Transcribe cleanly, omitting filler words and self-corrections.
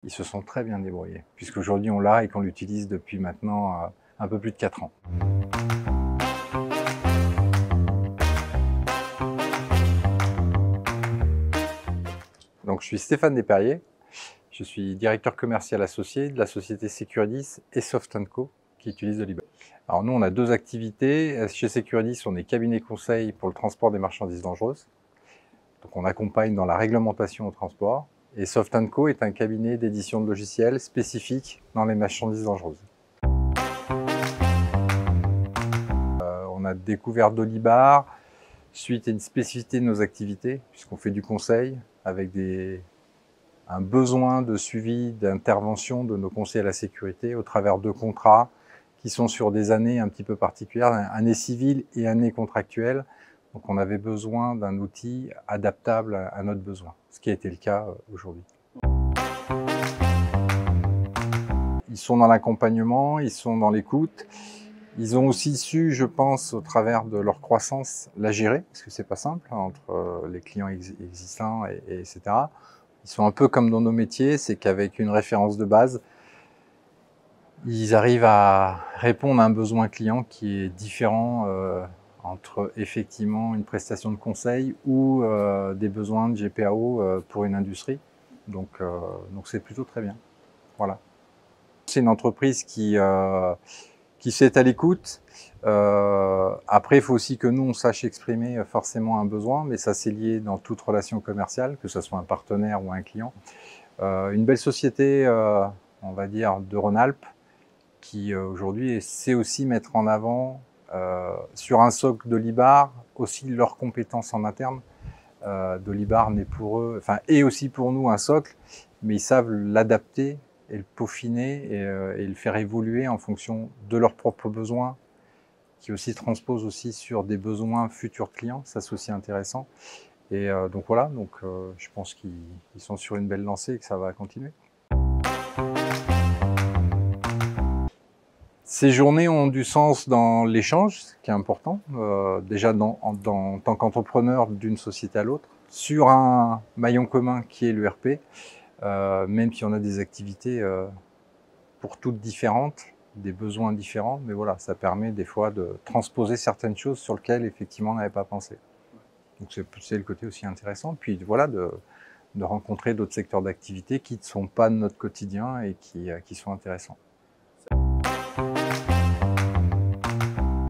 Ils se sont très bien débrouillés, puisqu'aujourd'hui on l'a et qu'on l'utilise depuis maintenant un peu plus de 4 ans. Donc je suis Stéphane Desperriers, je suis directeur commercial associé de la société Securydis et Soft & Co qui utilise de l'IBA. Alors nous on a deux activités. Chez Securydis on est cabinet conseil pour le transport des marchandises dangereuses. Donc on accompagne dans la réglementation au transport. Et Soft & Co est un cabinet d'édition de logiciels spécifique dans les marchandises dangereuses. On a découvert Dolibar suite à une spécificité de nos activités, puisqu'on fait du conseil avec un besoin de suivi, d'intervention de nos conseillers à la sécurité au travers de contrats qui sont sur des années un petit peu particulières, année civile et année contractuelle. Donc on avait besoin d'un outil adaptable à notre besoin, ce qui a été le cas aujourd'hui. Ils sont dans l'accompagnement, ils sont dans l'écoute. Ils ont aussi su, je pense, au travers de leur croissance, la gérer, parce que c'est pas simple entre les clients existants etc. Ils sont un peu comme dans nos métiers, c'est qu'avec une référence de base, ils arrivent à répondre à un besoin client qui est différent entre effectivement une prestation de conseil ou des besoins de GPAO pour une industrie. Donc c'est plutôt très bien. Voilà. C'est une entreprise qui s'est à l'écoute. Après, il faut aussi que nous, on sache exprimer forcément un besoin, mais ça c'est lié dans toute relation commerciale, que ce soit un partenaire ou un client. Une belle société, on va dire, de Rhône-Alpes, qui aujourd'hui sait aussi mettre en avant sur un socle Dolibar aussi leurs compétences en interne. Dolibar n'est pour eux, enfin, est aussi pour nous un socle, mais ils savent l'adapter et le peaufiner et le faire évoluer en fonction de leurs propres besoins, qui aussi transposent aussi sur des besoins futurs clients. Ça c'est aussi intéressant. Et donc voilà, je pense qu'ils sont sur une belle lancée et que ça va continuer. Ces journées ont du sens dans l'échange, ce qui est important, déjà en tant qu'entrepreneur d'une société à l'autre, sur un maillon commun qui est l'ERP, même si on a des activités pour toutes différentes, des besoins différents, mais voilà, ça permet des fois de transposer certaines choses sur lesquelles effectivement on n'avait pas pensé. Donc c'est le côté aussi intéressant, puis voilà, de rencontrer d'autres secteurs d'activité qui ne sont pas de notre quotidien et qui sont intéressants.